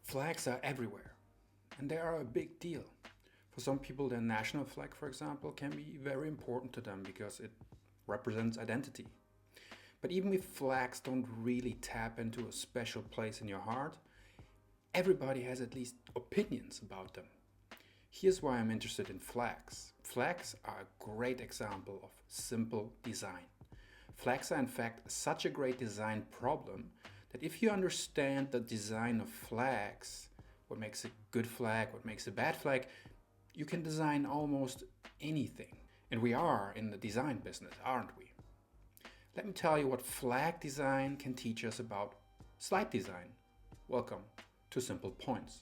Flags are everywhere, and they are a big deal. For some people, their national flag, for example, can be very important to them because it represents identity. But even if flags don't really tap into a special place in your heart, everybody has at least opinions about them. Here's why I'm interested in flags. Flags are a great example of simple design. Flags are in fact such a great design problem that if you understand the design of flags, what makes a good flag, what makes a bad flag, you can design almost anything. And we are in the design business, aren't we? Let me tell you what flag design can teach us about slide design. Welcome to SimplPoints.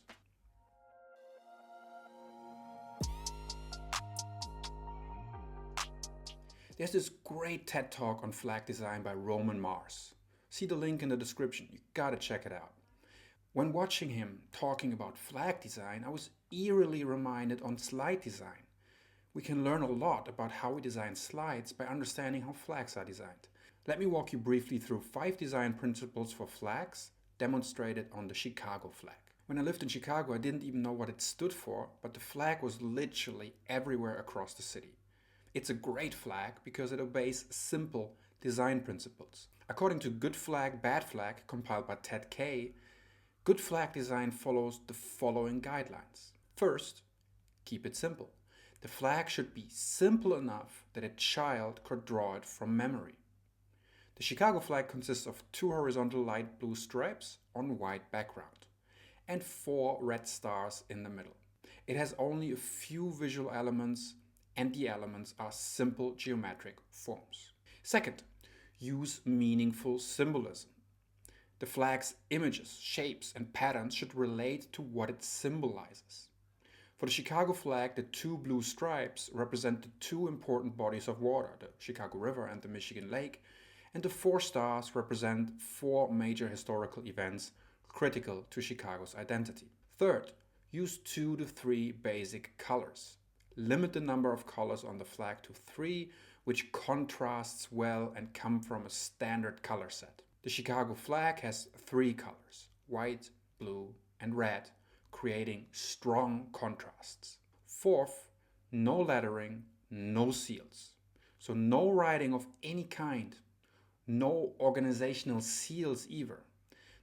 There's this great TED Talk on flag design by Roman Mars. See the link in the description, you gotta check it out. When watching him talking about flag design, I was eerily reminded on slide design. We can learn a lot about how we design slides by understanding how flags are designed. Let me walk you briefly through 5 design principles for flags demonstrated on the Chicago flag. When I lived in Chicago, I didn't even know what it stood for, but the flag was literally everywhere across the city. It's a great flag because it obeys simple design principles. According to Good Flag, Bad Flag, compiled by Ted Kay, good flag design follows the following guidelines. First, keep it simple. The flag should be simple enough that a child could draw it from memory. The Chicago flag consists of 2 horizontal light blue stripes on white background and 4 red stars in the middle. It has only a few visual elements, and the elements are simple geometric forms. Second, use meaningful symbolism. The flag's images, shapes, and patterns should relate to what it symbolizes. For the Chicago flag, the 2 blue stripes represent the 2 important bodies of water, the Chicago River and the Michigan Lake, and the 4 stars represent 4 major historical events critical to Chicago's identity. Third, use 2 to 3 basic colors. Limit the number of colors on the flag to 3, which contrasts well and come from a standard color set. The Chicago flag has 3 colors, white, blue, and red, creating strong contrasts. Fourth, no lettering, no seals. So no writing of any kind, no organizational seals either.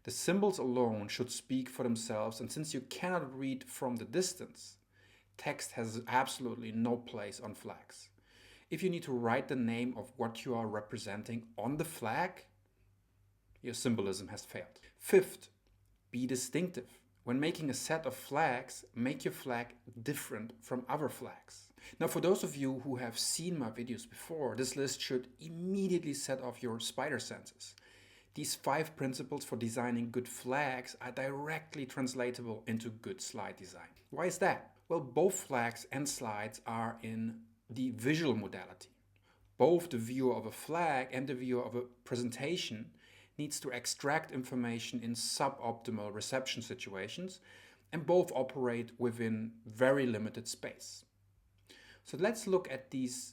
The symbols alone should speak for themselves, and since you cannot read from the distance, text has absolutely no place on flags. If you need to write the name of what you are representing on the flag, your symbolism has failed. Fifth, be distinctive. When making a set of flags, make your flag different from other flags. Now, for those of you who have seen my videos before, this list should immediately set off your spider senses. These 5 principles for designing good flags are directly translatable into good slide design. Why is that? Well, both flags and slides are in the visual modality. Both the viewer of a flag and the viewer of a presentation needs to extract information in suboptimal reception situations, and both operate within very limited space. So let's look at these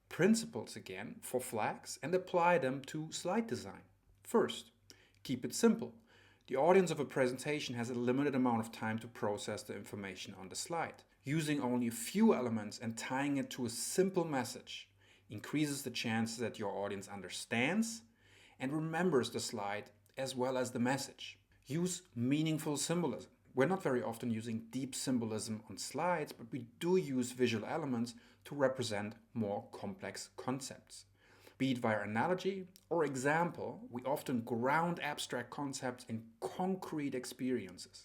principles again for flags and apply them to slide design. First, keep it simple. The audience of a presentation has a limited amount of time to process the information on the slide. Using only a few elements and tying it to a simple message increases the chances that your audience understands and remembers the slide as well as the message. Use meaningful symbolism. We're not very often using deep symbolism on slides, but we do use visual elements to represent more complex concepts. Be it via analogy or example, we often ground abstract concepts in concrete experiences.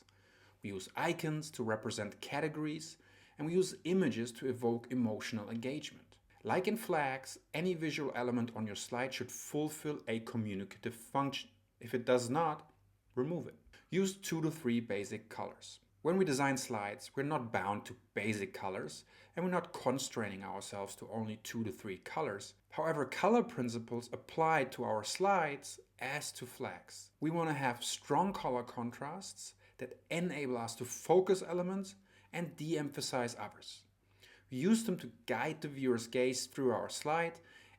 We use icons to represent categories, and we use images to evoke emotional engagement. Like in flags, any visual element on your slide should fulfill a communicative function. If it does not, remove it. Use 2 to 3 basic colors. When we design slides, we're not bound to basic colors, and we're not constraining ourselves to only 2 to 3 colors. However, color principles apply to our slides as to flags. We want to have strong color contrasts that enable us to focus elements and de-emphasize others. We use them to guide the viewer's gaze through our slide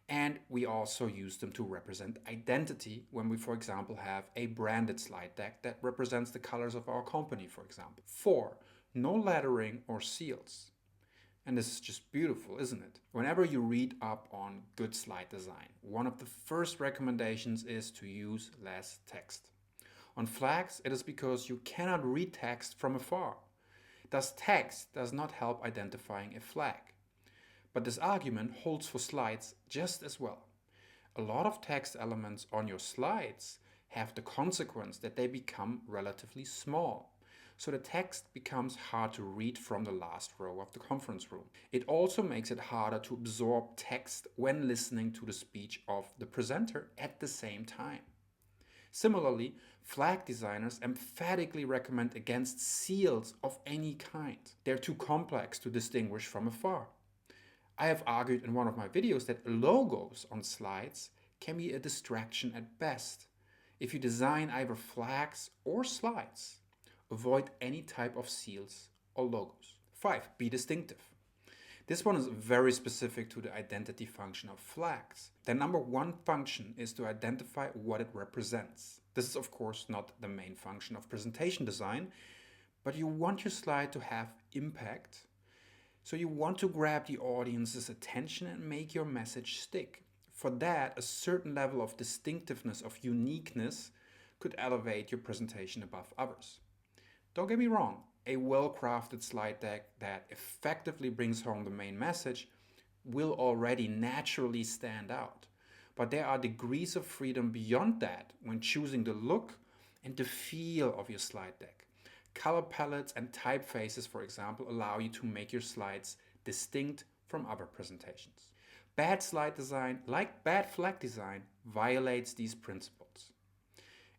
And we also use them to represent identity when we, for example, have a branded slide deck that represents the colors of our company, for example. 4. No lettering or seals. And this is just beautiful, isn't it? Whenever you read up on good slide design, one of the first recommendations is to use less text. On flags, it is because you cannot read text from afar. Thus, text does not help identifying a flag. But this argument holds for slides just as well. A lot of text elements on your slides have the consequence that they become relatively small. So the text becomes hard to read from the last row of the conference room. It also makes it harder to absorb text when listening to the speech of the presenter at the same time. Similarly, flag designers emphatically recommend against seals of any kind. They're too complex to distinguish from afar. I have argued in one of my videos that logos on slides can be a distraction at best. If you design either flags or slides, avoid any type of seals or logos. 5. Be distinctive. This one is very specific to the identity function of flags. Their number one function is to identify what it represents. This is of course not the main function of presentation design, but you want your slide to have impact. So you want to grab the audience's attention and make your message stick. For that, a certain level of distinctiveness, of uniqueness, could elevate your presentation above others. Don't get me wrong, a well-crafted slide deck that effectively brings home the main message will already naturally stand out. But there are degrees of freedom beyond that when choosing the look and the feel of your slide deck. Color palettes and typefaces, for example, allow you to make your slides distinct from other presentations. Bad slide design, like bad flag design, violates these principles.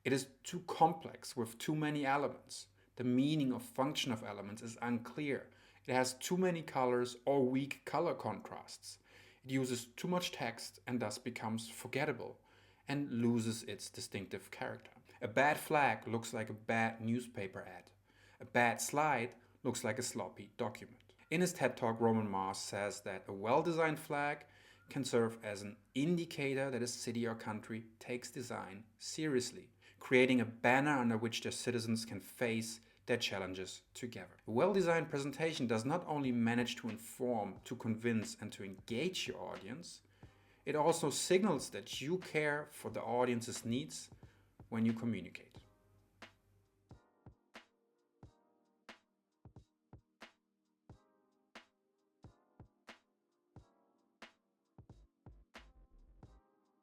It is too complex with too many elements. The meaning or function of elements is unclear. It has too many colors or weak color contrasts. It uses too much text and thus becomes forgettable and loses its distinctive character. A bad flag looks like a bad newspaper ad. A bad slide looks like a sloppy document. In his TED Talk, Roman Mars says that a well-designed flag can serve as an indicator that a city or country takes design seriously, creating a banner under which their citizens can face their challenges together. A well-designed presentation does not only manage to inform, to convince, and to engage your audience, it also signals that you care for the audience's needs when you communicate.